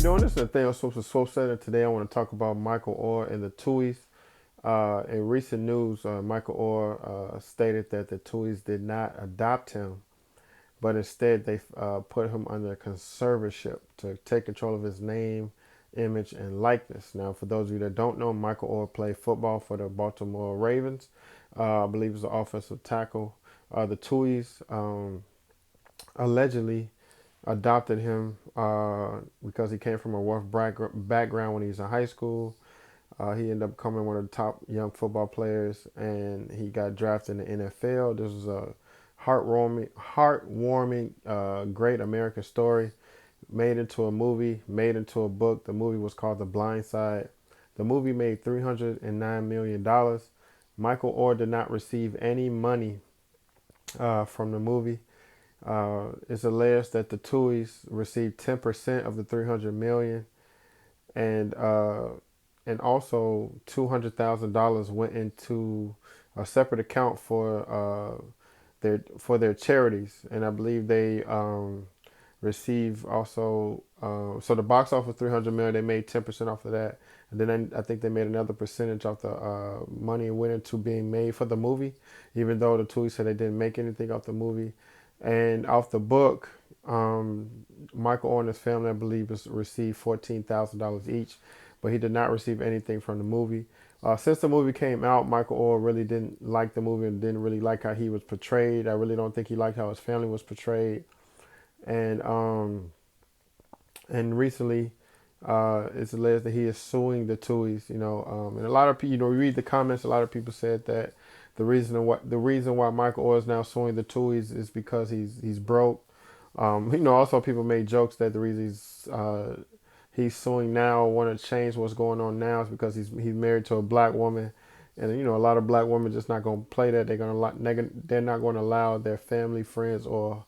Join us in the thing on Sports Center. Today I want to talk about Michael Oher and the Tuohys. In recent news, Michael Oher stated that the Tuohys did not adopt him, but instead they put him under conservatorship to take control of his name, image, and likeness. Now, for those of you that don't know, Michael Oher played football for the Baltimore Ravens. I believe he was the offensive tackle. The Tuohys allegedly adopted him because he came from a rough background when he was in high school. He ended up becoming one of the top young football players, and he got drafted in the NFL. This was a heartwarming, great American story, made into a movie, made into a book. The movie was called The Blind Side. The movie made $309 million. Michael Oher did not receive any money from the movie. It's alleged that the Tuohys received 10% of the 300 million, and also $200,000 went into a separate account for their charities, and I believe they receive also. So the box office 300 million, they made 10% off of that, and then I think they made another percentage off the money went into being made for the movie, even though the Tuohys said they didn't make anything off the movie. And off the book, Michael Oher and his family, I believe, received $14,000 each, but he did not receive anything from the movie. Since the movie came out, Michael Oher really didn't like the movie and didn't really like how he was portrayed. I really don't think he liked how his family was portrayed. And recently, it's alleged that he is suing the Tuohys. And a lot of people, you read the comments. A lot of people said that the reason why Michael Oher is now suing the Tuohys is because he's broke. Also people made jokes that the reason he's suing now, want to change what's going on now, is because he's married to a black woman, and a lot of black women just not gonna play that. They're not going to allow their family, friends, or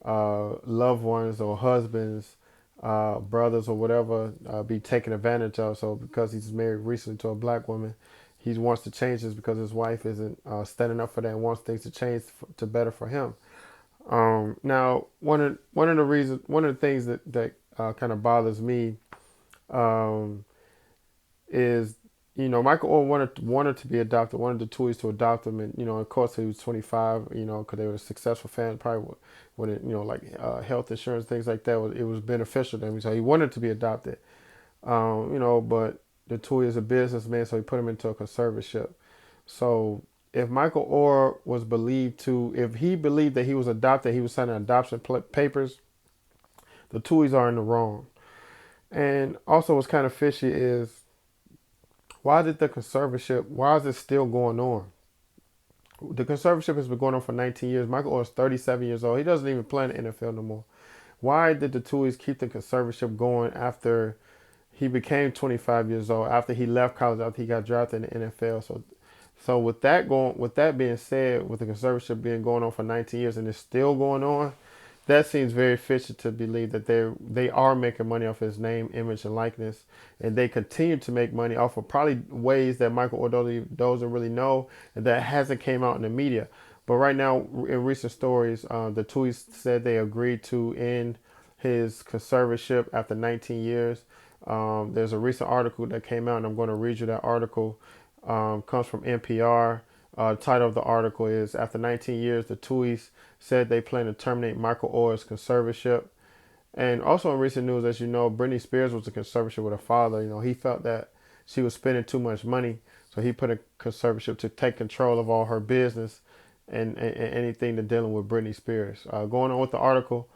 loved ones or husbands, brothers or whatever, be taken advantage of. So because he's married recently to a black woman, he wants to change this because his wife isn't standing up for that and wants things to change to better for him. Now, one of the things that kind of bothers me um, is Michael Oher wanted to be adopted, wanted the Tuohys to adopt him, and of course he was 25, because they were a successful family, probably when it like health insurance, things like that, it was beneficial to him, so he wanted to be adopted. But the Tuohy is a businessman, so he put him into a conservatorship. So if Michael Oher if he believed that he was adopted, he was signing adoption papers, the Tuohys are in the wrong. And also what's kind of fishy is, why is it still going on? The conservatorship has been going on for 19 years. Michael Oher is 37 years old. He doesn't even play in the NFL no more. Why did the Tuohys keep the conservatorship going after he became 25 years old, after he left college, after he got drafted in the NFL? So with that being said, with the conservatorship being going on for 19 years and it's still going on, that seems very fishy to believe that they are making money off his name, image, and likeness, and they continue to make money off of probably ways that Michael Oher doesn't really know, and that hasn't came out in the media. But right now, in recent stories, the Tuohys said they agreed to end his conservatorship after 19 years. There's a recent article that came out, and I'm going to read you that article. Comes from NPR. Title of the article is, After 19 Years, the Tuohys said they plan to terminate Michael Oher's conservatorship. And also in recent news, as you know, Britney Spears was a conservatorship with her father. He felt that she was spending too much money, so he put a conservatorship to take control of all her business and anything to dealing with Britney Spears. Going on with the article,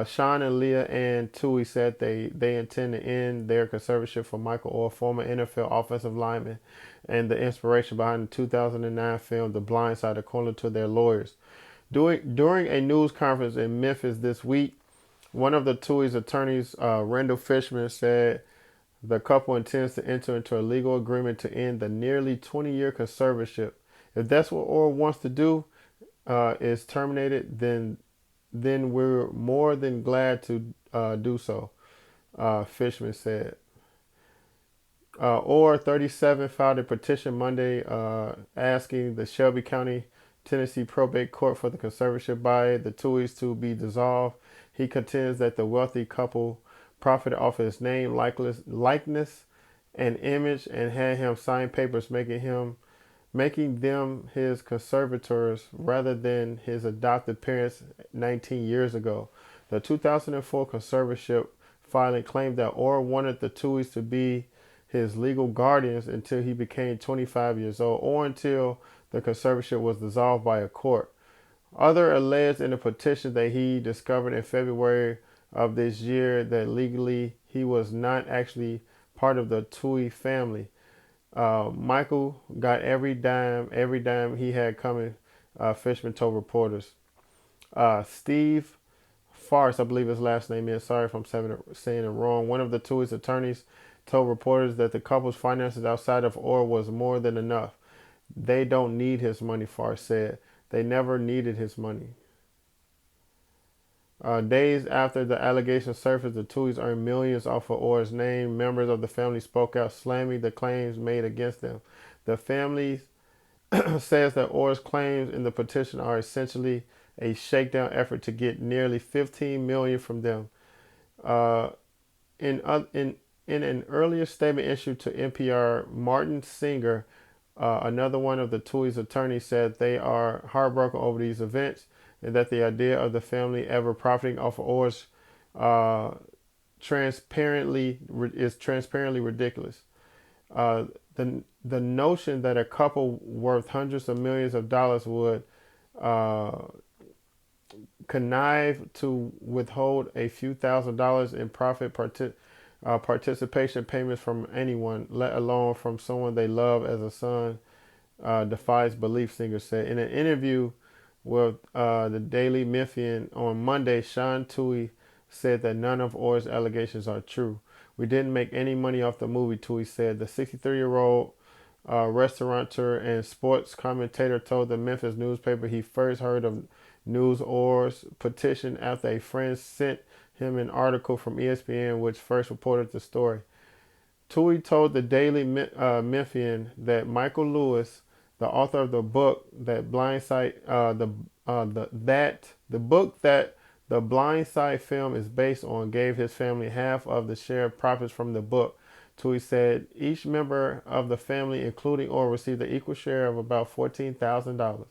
Sean and Leah Ann Tuohy said they intend to end their conservatorship for Michael Oher, former NFL offensive lineman, and the inspiration behind the 2009 film The Blind Side, according to their lawyers. During a news conference in Memphis this week, one of the Tuohy's attorneys, Randall Fishman, said the couple intends to enter into a legal agreement to end the nearly 20-year conservatorship. If that's what Oher wants to do, is terminated, then we're more than glad to do so, Fishman said. Oher, 37, filed a petition Monday asking the Shelby County, Tennessee probate court for the conservatorship by the Tuohys to be dissolved. He contends that the wealthy couple profited off his name, likeness, and image, and had him sign papers making them his conservators rather than his adopted parents 19 years ago. The 2004 conservatorship filing claimed that Oher wanted the Tuohys to be his legal guardians until he became 25 years old, or until the conservatorship was dissolved by a court. Others alleged in a petition that he discovered in February of this year that legally he was not actually part of the Tuohy family. Michael got every dime he had coming, Fishman told reporters. Steve Farce, I believe his last name is, sorry if I'm saying it wrong, one of the Tuohy's attorneys told reporters that the couple's finances outside of Oher was more than enough. They don't need his money, Farce said. They never needed his money. Days after the allegations surfaced, the Tuohys earned millions off of Oher's name. Members of the family spoke out, slamming the claims made against them. The family says that Oher's claims in the petition are essentially a shakedown effort to get nearly $15 million from them. In an earlier statement issued to NPR, Martin Singer, another one of the Tuohy's attorneys, said they are heartbroken over these events and that the idea of the family ever profiting off of Oher's transparently ridiculous. The notion that a couple worth hundreds of millions of dollars would connive to withhold a few $1,000s in profit participation payments from anyone, let alone from someone they love as a son, defies belief, Singer said. In an interview with the Daily Memphian on Monday, Sean Tuohy said that none of Oher's allegations are true. We didn't make any money off the movie, Tuohy said. The 63-year-old restaurateur and sports commentator told the Memphis newspaper he first heard of Oher's petition after a friend sent him an article from ESPN which first reported the story. Tuohy told the Daily Memphian that Michael Lewis, the author of the book that the book that the Blind Side film is based on, gave his family half of the share of profits from the book. Tuohy said each member of the family, including Oher, received an equal share of about $14,000.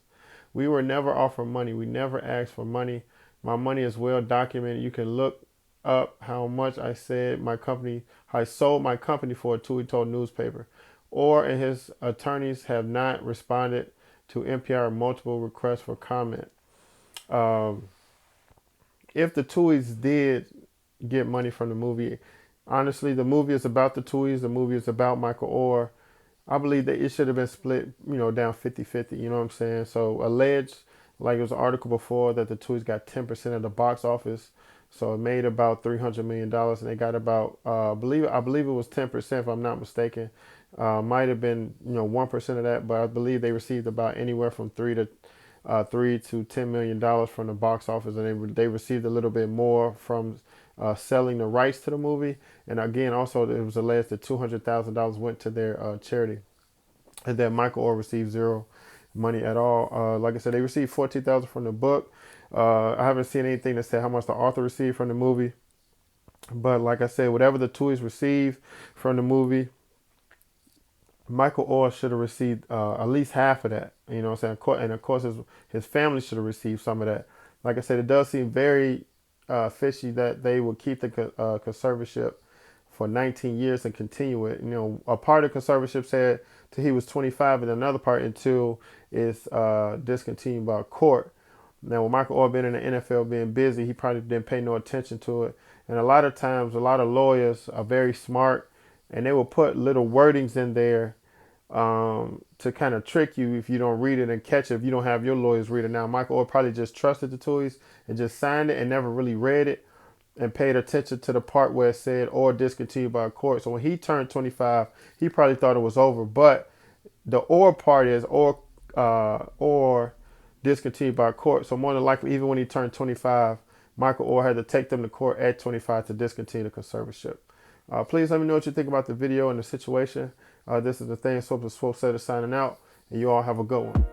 We were never offered money. We never asked for money. My money is well documented. You can look up how much I sold my company for, Tuohy told newspaper. Oher and his attorneys have not responded to NPR multiple requests for comment. If the Tuohys did get money from the movie, honestly, the movie is about the Tuohys. The movie is about Michael Oher. I believe that it should have been split, down 50-50, you know what I'm saying? So alleged, like it was an article before, that the Tuohys got 10% of the box office. So it made about $300 million, and they got about, I believe it was 10%, if I'm not mistaken. Might have been, 1% of that, but I believe they received about anywhere from $3 to $10 million from the box office, and they received a little bit more from selling the rights to the movie. And again, also it was alleged that $200,000 went to their charity, and that Michael Oher received zero money at all. Like I said, they received $14,000 from the book. I haven't seen anything that said how much the author received from the movie, but like I said, whatever the Tuohys received from the movie, Michael Oher should have received at least half of that. You know what I'm saying? And of course, his family should have received some of that. Like I said, it does seem very fishy that they would keep the conservatorship for 19 years and continue it. A part of the conservatorship said till he was 25, and another part until it's discontinued by court. Now, with Michael Oher being in the NFL, being busy, he probably didn't pay no attention to it. And a lot of times, a lot of lawyers are very smart, and they will put little wordings in there to kind of trick you if you don't read it and catch it, if you don't have your lawyers read it. Now, Michael Oher probably just trusted the Tuohys and just signed it and never really read it and paid attention to the part where it said or discontinued by a court. So when he turned 25, he probably thought it was over. But the or part is or discontinued by court. So more than likely, even when he turned 25, Michael Oher had to take them to court at 25 to discontinue the conservatorship. Please let me know what you think about the video and the situation. This is the thing. Swope signing out, and you all have a good one.